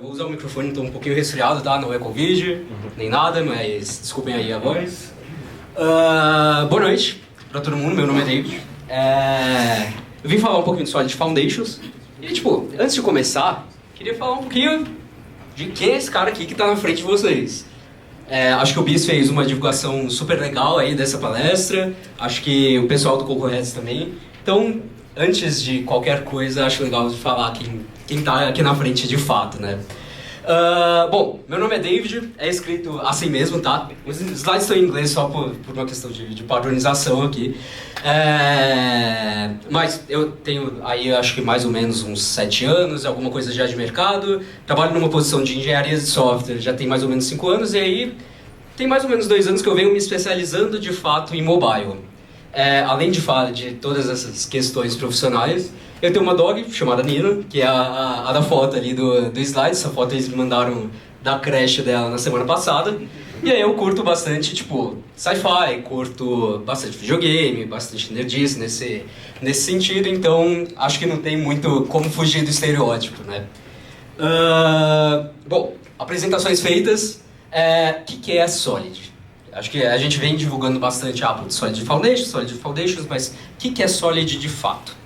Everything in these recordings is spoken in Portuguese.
vou usar o microfone, estou um pouquinho resfriado, tá? Não é Covid, nem nada, mas desculpem aí a voz. Boa noite para todo mundo, meu nome é David. Eu vim falar um pouquinho de Solid Foundations. E, tipo, antes de começar, queria falar um pouquinho de quem é esse cara aqui que está na frente de vocês. Acho que o Bis fez uma divulgação super legal aí dessa palestra. Acho que o pessoal do Concorrentes também. Então, antes de qualquer coisa, acho legal de falar quem está aqui na frente de fato, né? Bom, meu nome é David, é escrito assim mesmo, tá? Os slides estão em inglês só por uma questão de padronização aqui. Mas eu tenho aí, acho que mais ou menos uns 7 anos, alguma coisa já de mercado. Trabalho numa posição de engenharia de software, já tem mais ou menos 5 anos. E aí, tem mais ou menos 2 anos que eu venho me especializando de fato em mobile. Além de falar de todas essas questões profissionais, eu tenho uma dog chamada Nina, que é a da foto ali do slide. Essa foto eles me mandaram da creche dela na semana passada. E aí eu curto bastante, tipo, sci-fi, curto bastante videogame, bastante nerdice nesse sentido. Então, acho que não tem muito como fugir do estereótipo, né? Bom, apresentações feitas. O que é Solid? Acho que a gente vem divulgando bastante Solid Foundations, mas o que é Solid de fato?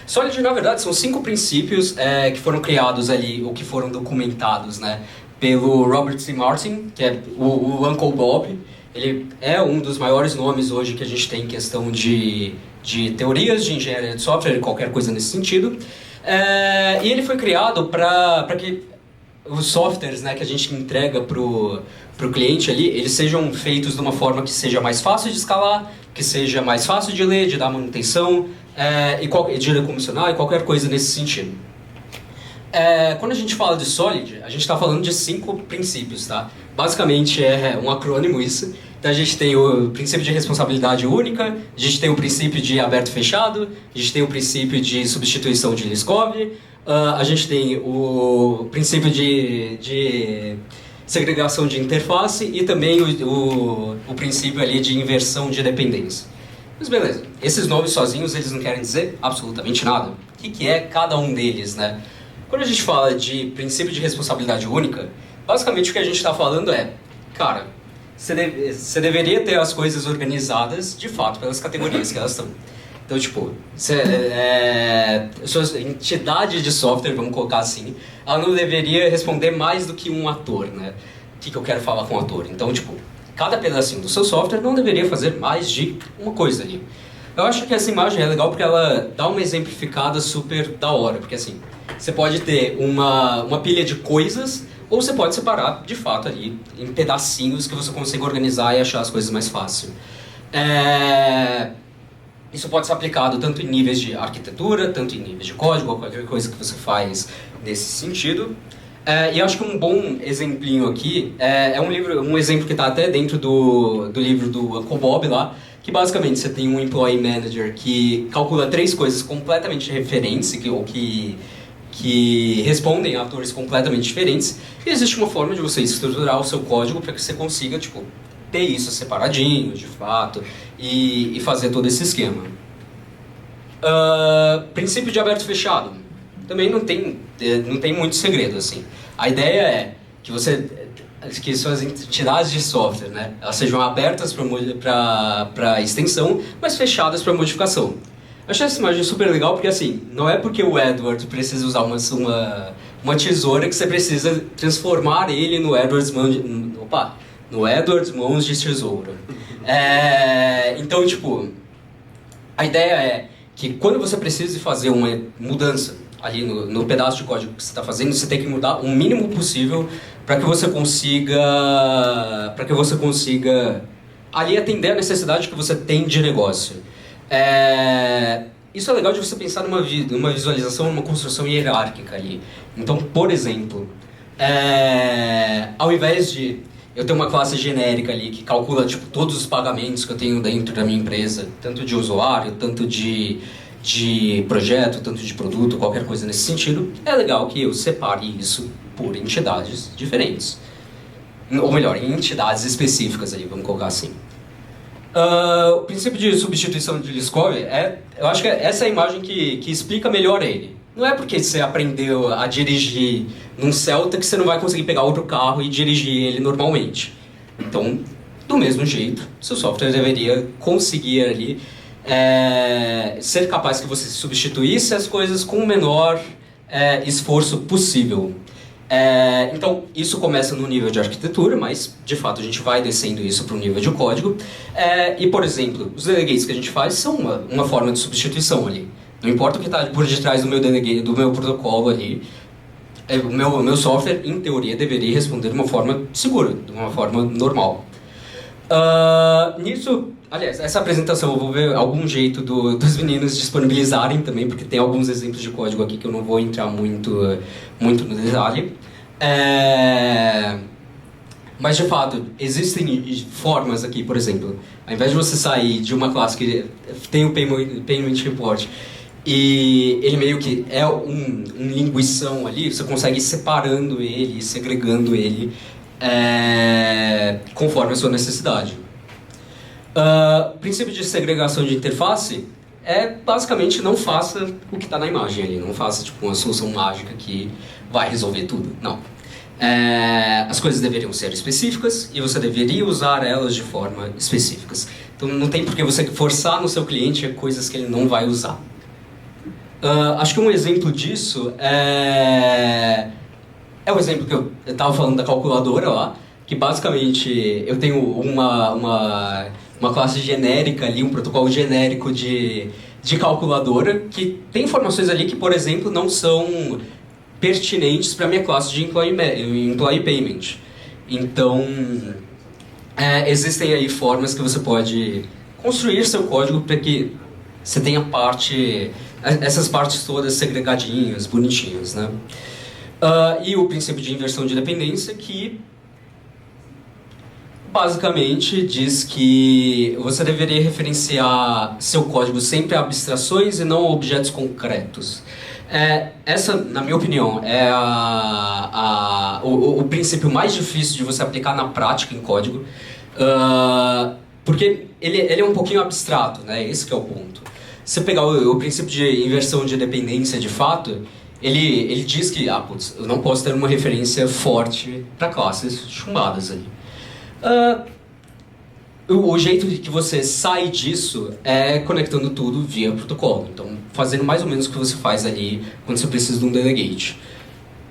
Solid, na verdade, são 5 princípios que foram criados ali, ou que foram documentados, né, pelo Robert C. Martin, que é o Uncle Bob. Ele é um dos maiores nomes hoje que a gente tem em questão de teorias de engenharia de software, qualquer coisa nesse sentido. E ele foi criado para que os softwares, né, que a gente entrega para o cliente ali, eles sejam feitos de uma forma que seja mais fácil de escalar, que seja mais fácil de ler, de dar manutenção, de recommissionar e qualquer coisa nesse sentido. Quando a gente fala de Solid, a gente está falando de 5 princípios, tá? Basicamente é um acrônimo isso. Então a gente tem o princípio de responsabilidade única, a gente tem o princípio de aberto e fechado, a gente tem o princípio de substituição de Liskov, a gente tem o princípio de segregação de interface e também o princípio ali de inversão de dependência. Mas beleza, esses nomes sozinhos eles não querem dizer absolutamente nada. O que é cada um deles, né? Quando a gente fala de princípio de responsabilidade única, basicamente o que a gente está falando cara, você deveria ter as coisas organizadas de fato pelas categorias que elas estão. Então, tipo, sua entidade de software, vamos colocar assim, ela não deveria responder mais do que um ator, né? O que eu quero falar com o ator? Então, tipo, cada pedacinho do seu software não deveria fazer mais de uma coisa ali. Eu acho que essa imagem é legal porque ela dá uma exemplificada super da hora, porque assim, você pode ter uma pilha de coisas, ou você pode separar, de fato, ali, em pedacinhos que você consiga organizar e achar as coisas mais fácil. Isso pode ser aplicado tanto em níveis de arquitetura, tanto em níveis de código, ou qualquer coisa que você faz nesse sentido. E acho que um bom exemplinho aqui é um exemplo que está até dentro do livro do Uncle Bob lá, que basicamente você tem um Employee Manager que calcula 3 coisas completamente diferentes, que respondem a atores completamente diferentes, e existe uma forma de você estruturar o seu código para que você consiga, tipo, ter isso separadinho, de fato, e fazer todo esse esquema. Princípio de aberto e fechado. Também não tem muito segredo, assim. A ideia é que suas entidades de software, né, elas sejam abertas para extensão, mas fechadas para modificação. Eu achei essa imagem super legal porque, assim, não é porque o Edward precisa usar uma tesoura que você precisa transformar ele no Edward's mãos de tesoura. Então, tipo, a ideia é que quando você precisa fazer uma mudança ali no pedaço de código que você está fazendo, você tem que mudar o mínimo possível para que você consiga ali atender a necessidade que você tem de negócio. Isso é legal de você pensar numa visualização, numa construção hierárquica ali. Então, por exemplo, ao invés de eu ter uma classe genérica ali que calcula tipo, todos os pagamentos que eu tenho dentro da minha empresa, tanto de usuário, tanto de projeto, tanto de produto, qualquer coisa nesse sentido, é legal que eu separe isso por entidades diferentes. Ou melhor, em entidades específicas aí, vamos colocar assim. O princípio de substituição de Liskov eu acho que essa é a imagem que explica melhor ele. Não é porque você aprendeu a dirigir num Celta que você não vai conseguir pegar outro carro e dirigir ele normalmente. Então, do mesmo jeito, seu software deveria conseguir ali ser capaz que você substituísse as coisas com o menor esforço possível. Então, isso começa no nível de arquitetura, mas, de fato, a gente vai descendo isso para o nível de código. E, por exemplo, os delegates que a gente faz são uma forma de substituição ali. Não importa o que está por detrás do meu delegate, do meu protocolo ali, o meu software, em teoria, deveria responder de uma forma segura, de uma forma normal. Nisso, aliás, essa apresentação eu vou ver algum jeito dos meninos disponibilizarem também, porque tem alguns exemplos de código aqui que eu não vou entrar muito no detalhe. Mas, de fato, existem formas aqui, por exemplo, ao invés de você sair de uma classe que tem o Payment Report e ele meio que é um linguição ali, você consegue ir separando ele, segregando ele conforme a sua necessidade. O princípio de segregação de interface basicamente não faça o que está na imagem ali, não faça tipo uma solução mágica que vai resolver tudo, não. As coisas deveriam ser específicas e você deveria usar elas de forma específicas. Então não tem por que você forçar no seu cliente coisas que ele não vai usar. Acho que um exemplo disso é o exemplo que eu estava falando da calculadora lá, que basicamente eu tenho uma classe genérica ali, um protocolo genérico de calculadora, que tem informações ali que, por exemplo, não são pertinentes para a minha classe de Employee Payment. Então, existem aí formas que você pode construir seu código para que você tenha essas partes todas segregadinhas, bonitinhas, né? E o princípio de inversão de dependência, que basicamente diz que você deveria referenciar seu código sempre a abstrações e não a objetos concretos. Essa, na minha opinião, é o princípio mais difícil de você aplicar na prática em código, porque ele é um pouquinho abstrato, né? Esse que é o ponto. Se você pegar o princípio de inversão de dependência de fato, ele diz que eu não posso ter uma referência forte para classes chumbadas ali. O jeito que você sai disso é conectando tudo via protocolo. Então, fazendo mais ou menos o que você faz ali quando você precisa de um delegate.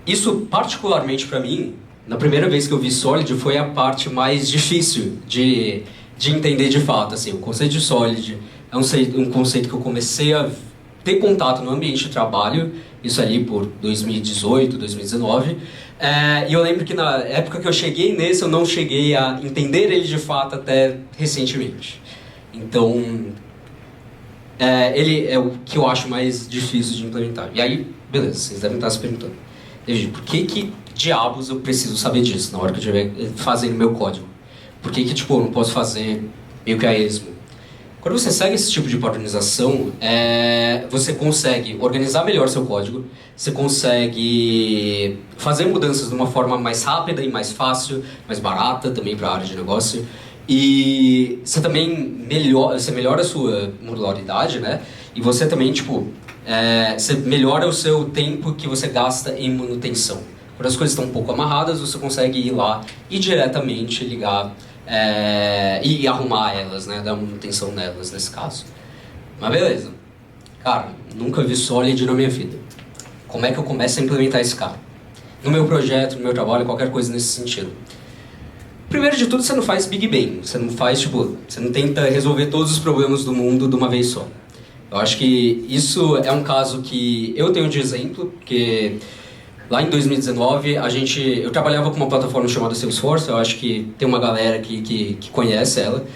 Isso, particularmente para mim, na primeira vez que eu vi Solid, foi a parte mais difícil de entender de fato. Assim, o conceito de Solid é um conceito que eu comecei a ter contato no ambiente de trabalho, isso ali por 2018, 2019. E eu lembro que na época que eu cheguei nesse, eu não cheguei a entender ele de fato até recentemente. Então, ele é o que eu acho mais difícil de implementar. E aí, beleza, vocês devem estar se perguntando, por que diabos eu preciso saber disso na hora que eu estiver fazendo meu código? Por que tipo, eu não posso fazer meio que a esmo? Quando você segue esse tipo de padronização, você consegue organizar melhor seu código, você consegue fazer mudanças de uma forma mais rápida e mais fácil, mais barata também para a área de negócio, e você também melhora a sua modularidade, né? E você também, você melhora o seu tempo que você gasta em manutenção. Quando as coisas estão um pouco amarradas, você consegue ir lá e diretamente ligar e arrumar elas, né? Dar manutenção nelas, nesse caso. Mas beleza. Cara, nunca vi Solid na minha vida. Como é que eu começo a implementar esse cara? No meu projeto, no meu trabalho, qualquer coisa nesse sentido. Primeiro de tudo, você não faz Big Bang. Você não faz, você não tenta resolver todos os problemas do mundo de uma vez só. Eu acho que isso é um caso que eu tenho de exemplo, porque lá em 2019, eu trabalhava com uma plataforma chamada Salesforce, eu acho que tem uma galera que conhece ela.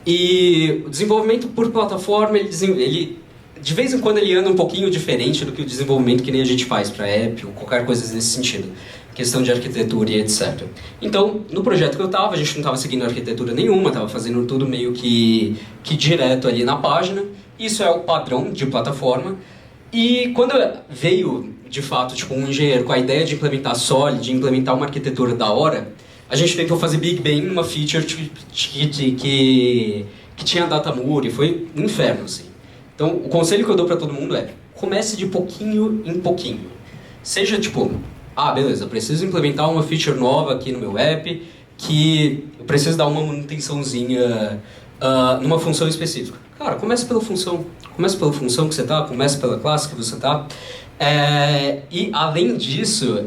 E o desenvolvimento por plataforma, ele de vez em quando ele anda um pouquinho diferente do que o desenvolvimento que nem a gente faz para app ou qualquer coisa nesse sentido. Questão de arquitetura e etc. Então, no projeto que eu estava, a gente não estava seguindo arquitetura nenhuma, estava fazendo tudo meio que direto ali na página. Isso é o padrão de plataforma. E quando veio, de fato, um engenheiro com a ideia de implementar Solid, de implementar uma arquitetura da hora, a gente tentou fazer Big Bang numa feature que tinha data mur e foi um inferno, assim. Então, o conselho que eu dou para todo mundo é: comece de pouquinho em pouquinho. Seja tipo, beleza, eu preciso implementar uma feature nova aqui no meu app, que eu preciso dar uma manutençãozinha numa função específica. Cara, comece pela função. Comece pela função que você tá, comece pela classe que você tá. E além disso,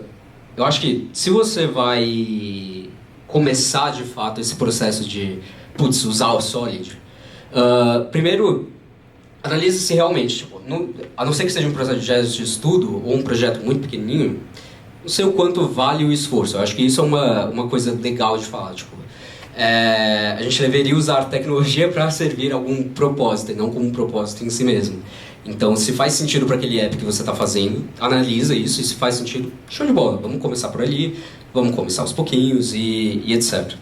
eu acho que se você vai começar de fato esse processo de usar o Solid, primeiro analise se realmente, tipo, a não ser que seja um processo de estudo ou um projeto muito pequenininho, não sei o quanto vale o esforço. Eu acho que isso é uma coisa legal de falar. Tipo, a gente deveria usar tecnologia para servir algum propósito e não como um propósito em si mesmo. Então, se faz sentido para aquele app que você está fazendo, analisa isso, e se faz sentido, show de bola, vamos começar por ali, vamos começar aos pouquinhos e etc.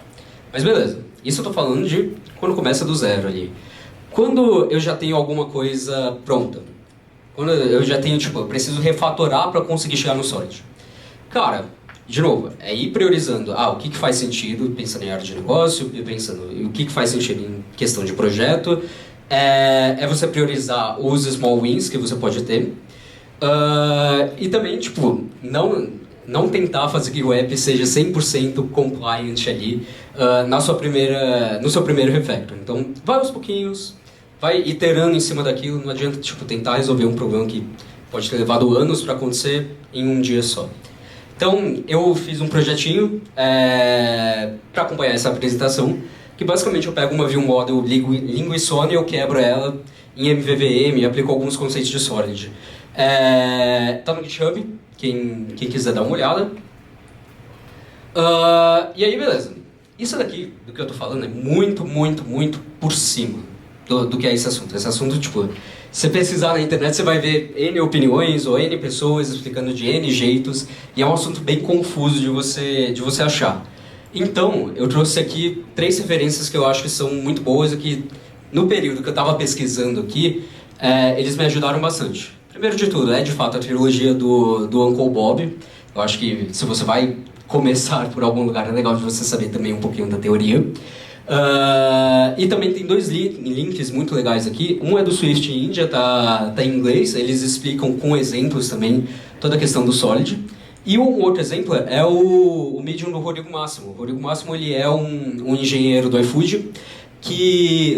Mas beleza, isso eu estou falando de quando começa do zero ali. Quando eu já tenho alguma coisa pronta, quando eu já tenho, tipo, eu preciso refatorar para conseguir chegar no Solid. Cara, de novo, é ir priorizando, o que faz sentido, pensando em área de negócio, pensando em o que faz sentido em questão de projeto, é você priorizar os small wins que você pode ter, e também, tipo, não tentar fazer que o app seja 100% compliant ali no seu primeiro refactor. Então, vai aos pouquinhos, vai iterando em cima daquilo, não adianta tipo, tentar resolver um problema que pode ter levado anos para acontecer em um dia só. Então, eu fiz um projetinho para acompanhar essa apresentação, que basicamente eu pego uma view model linguiçona e eu quebro ela em MVVM e aplico alguns conceitos de Solid. Tá no GitHub, quem quiser dar uma olhada. E aí, beleza. Isso daqui, do que eu tô falando, é muito, muito, muito por cima do que é esse assunto. Esse assunto, tipo, se você pesquisar na internet, você vai ver N opiniões ou N pessoas explicando de N jeitos, e é um assunto bem confuso de você achar. Então, eu trouxe aqui 3 referências que eu acho que são muito boas e que, no período que eu estava pesquisando aqui, eles me ajudaram bastante. Primeiro de tudo, de fato a trilogia do Uncle Bob. Eu acho que se você vai começar por algum lugar, é legal de você saber também um pouquinho da teoria. E também tem 2 links muito legais aqui. Um é do Swift India, tá em inglês. Eles explicam com exemplos também toda a questão do Solid. E um outro exemplo é o Medium do Rodrigo Máximo. O Rodrigo Máximo, ele é um engenheiro do iFood,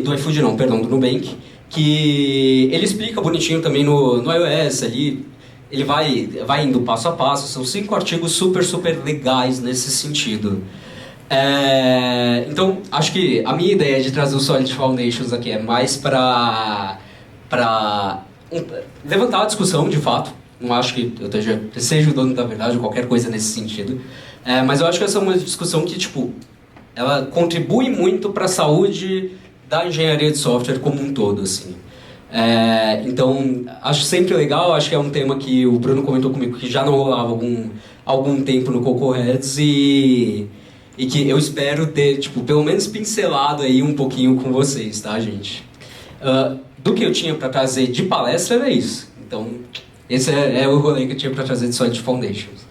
do Nubank, que ele explica bonitinho também no iOS ali. Ele vai indo passo a passo. São 5 artigos super, super legais nesse sentido. Então, acho que a minha ideia de trazer o Solid Foundations aqui é mais para levantar a discussão, de fato. Não acho que eu seja o dono da verdade ou qualquer coisa nesse sentido. Mas eu acho que essa é uma discussão que, tipo, ela contribui muito para a saúde da engenharia de software como um todo, assim. Então, acho sempre legal, acho que é um tema que o Bruno comentou comigo que já não rolava algum tempo no Cocoa Heads e que eu espero ter, tipo, pelo menos pincelado aí um pouquinho com vocês, tá, gente? Do que eu tinha para trazer de palestra era isso. Então, esse é o rolê que eu tinha para trazer de Solid Foundations.